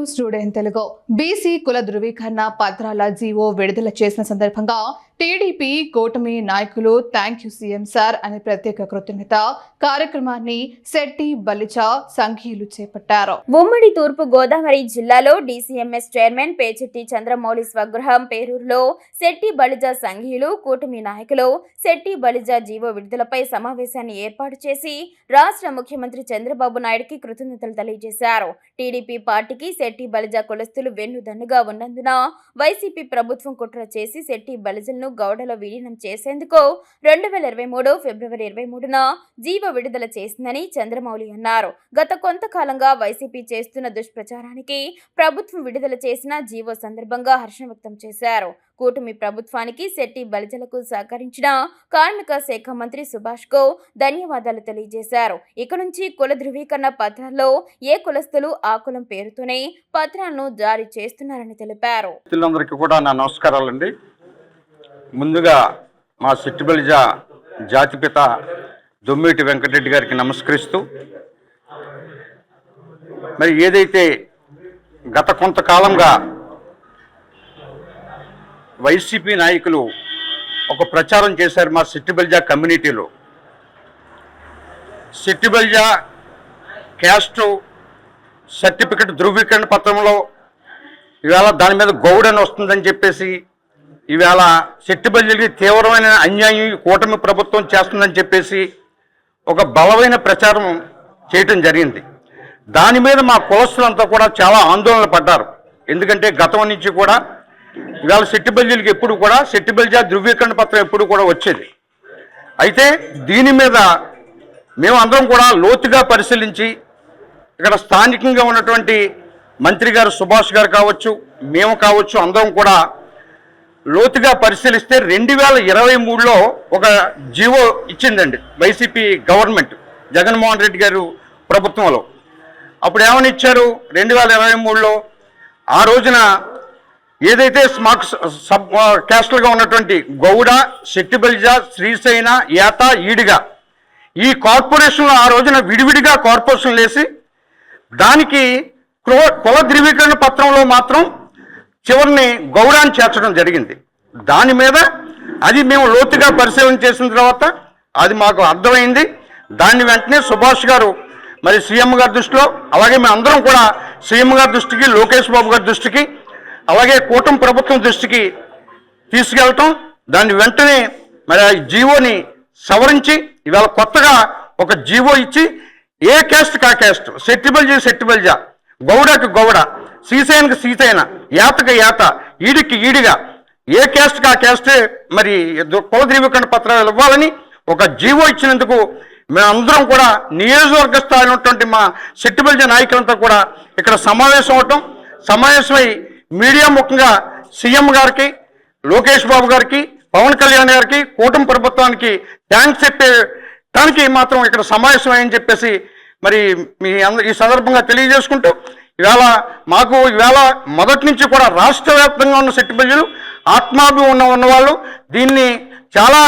News today in Telugu BC కుల ధృవీకరణ పత్రాల జీవో విడుదల చేసిన సందర్భంగా టీడీపీ కూటమి నాయకులు థ్యాంక్ యూ సీఎం సార్ అనే ప్రత్యేక కృతజ్ఞత కార్యక్రమాన్ని శెట్టి బలిజ సంఘీయులు చేపట్టారు. ఉమ్మడి తూర్పు గోదావరి జిల్లాలో డీసీఎంఎస్ చైర్మన్ పేచెట్టి చంద్రమౌళి స్వగృహం పేరూరులో శెట్టి బలిజ సంఘీయులు కూటమి నాయకులు శెట్టి బలిజ జీవో విడుదలపై సమావేశాన్ని ఏర్పాటు చేసి రాష్ట్ర ముఖ్యమంత్రి చంద్రబాబు నాయుడుకి కృతజ్ఞతలు తెలియజేశారు. టీడీపీ పార్టీకి శెట్టి బలిజ కులస్తులు వెన్నుదన్నుగా ఉన్నందున వైసీపీ ప్రభుత్వం కుట్ర చేసి శెట్టి బలిజలను గౌడలో విలీనం చేసేందుకు 2023 ఫిబ్రవరి 23న జీవో విడుదల చేసిందని చంద్రమౌళి అన్నారు. గత కొంతకాలంగా వైసీపీ చేస్తున్న దుష్ప్రచారానికి ప్రభుత్వం విడుదల చేసిన జీవో సందర్భంగా హర్షం వ్యక్తం చేశారు. కూటమి ప్రభుత్వానికి శెట్టి బలిజలకు సహకరించిన కార్మిక శాఖ మంత్రి సుభాష్ కు ధన్యవాదాలు తెలియజేశారు. ఇక నుంచి కుల ధృవీకరణ పత్రాల్లో ఏ కులస్తులు ఆ కులం పేరుతోనే పత్రాలను జారీ చేస్తున్నారని తెలిపారు. నమస్కారాలండి. ముందుగా మా శెట్టి బలిజ జాతిపిత దొమ్మేటి వెంకటరెడ్డి గారికి నమస్కరిస్తూ, మరి ఏదైతే గత కొంతకాలంగా వైసీపీ నాయకులు ఒక ప్రచారం చేశారు మా శెట్టి బలిజ కమ్యూనిటీలో, శెట్టి బలిజ క్యాస్ట్ సర్టిఫికెట్ ధృవీకరణ పత్రంలో ఇవాళ దాని మీద గౌడని వస్తుందని చెప్పేసి, ఇవాళ శెట్టి బలిజలకి తీవ్రమైన అన్యాయం కూటమి ప్రభుత్వం చేస్తుందని చెప్పేసి ఒక బలమైన ప్రచారం చేయటం జరిగింది. దాని మీద మా కులస్తులంతా కూడా చాలా ఆందోళన పడ్డారు. ఎందుకంటే గతం నుంచి కూడా ఇవాళ శెట్టి బలిజలకి ఎప్పుడు కూడా శెట్టి బలిజ ధృవీకరణ పత్రం ఎప్పుడు కూడా వచ్చేది. అయితే దీని మీద మేము అందరం కూడా లోతుగా పరిశీలించి ఇక్కడ స్థానికంగా ఉన్నటువంటి మంత్రి గారు సుభాష్ గారు కావచ్చు, మేము కావచ్చు, అందరం కూడా లోతుగా పరిశీలిస్తే 2023లో ఒక జీవో ఇచ్చిందండి వైసీపీ గవర్నమెంట్, జగన్మోహన్ రెడ్డి గారు ప్రభుత్వంలో. అప్పుడు ఏమని ఇచ్చారు 2023లో, ఆ రోజున ఏదైతే మాకు సబ్ క్యాస్టులుగా ఉన్నటువంటి గౌడ, శెట్టి బలిజ, శ్రీశైన, ఏత, ఈడిగా ఈ కార్పొరేషన్లో ఆ రోజున విడివిడిగా కార్పొరేషన్లు వేసి దానికి కుల ధృవీకరణ పత్రంలో మాత్రం చివరిని గౌడాన్ని చేర్చడం జరిగింది. దాని మీద అది మేము లోతుగా పరిశీలన చేసిన తర్వాత అది మాకు అర్థమైంది. దాన్ని వెంటనే సుభాష్ గారు మరి సీఎం గారి దృష్టిలో, అలాగే మేము అందరం కూడా సీఎం గారి దృష్టికి, లోకేష్ బాబు గారి దృష్టికి, అలాగే కూటమి ప్రభుత్వం దృష్టికి తీసుకెళ్ళటం, దాన్ని వెంటనే మరి ఆ జీవోని సవరించి ఇవాళ కొత్తగా ఒక జీవో ఇచ్చి ఏ క్యాస్ట్ కా క్యాస్ట్, శెట్టి బలిజ, గౌడకు గౌడ, శ్రీశైనకు శ్రీశైన, ఏతకు ఏత, ఈడికి ఈడిగా ఏ క్యాస్ట్ కా క్యాస్టే మరి కుల ధృవీకరణ పత్రాలు ఇవ్వాలని ఒక జీవో ఇచ్చినందుకు మేమందరం కూడా నియోజకవర్గ స్థాయిలో ఉన్నటువంటి మా శెట్టి బలిజ నాయకులంతా కూడా ఇక్కడ సమావేశమై మీడియా ముఖంగా సీఎం గారికి, లోకేష్ బాబు గారికి, పవన్ కళ్యాణ్ గారికి, కూటమి ప్రభుత్వానికి థ్యాంక్స్ చెప్పడానికి మాత్రం ఇక్కడ సమావేశమని చెప్పేసి మరి మీ ఈ సందర్భంగా తెలియజేసుకుంటూ, ఇవాళ మొదటి నుంచి కూడా రాష్ట్ర వ్యాప్తంగా ఉన్న శెట్టి బలిజలు ఆత్మాభిమానం ఉన్నవాళ్ళు దీన్ని చాలా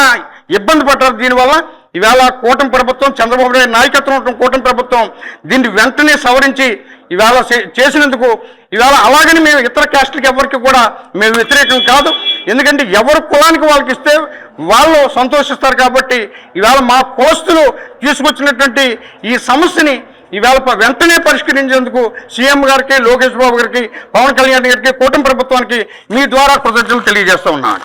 ఇబ్బంది పడ్డారు. దీనివల్ల ఇవాళ కూటమి ప్రభుత్వం, చంద్రబాబు నాయుడు నాయకత్వం కూటమి ప్రభుత్వం దీన్ని వెంటనే సవరించి ఇవాళ చేసినందుకు ఇవాళ అలాగని మేము ఇతర క్యాస్టులకి ఎవరికి కూడా మేము వ్యతిరేకం కాదు. ఎందుకంటే ఎవరి కులానికి వాళ్ళకి ఇస్తే వాళ్ళు సంతోషిస్తారు. కాబట్టి ఇవాళ మా కులస్తులు తీసుకొచ్చినటువంటి ఈ సమస్యని ఇవాళ వెంటనే పరిష్కరించేందుకు సీఎం గారికి, లోకేష్ బాబు గారికి, పవన్ కళ్యాణ్ గారికి, కూటమి ప్రభుత్వానికి మీ ద్వారా కృతజ్ఞతలు తెలియజేస్తూ ఉన్నాను.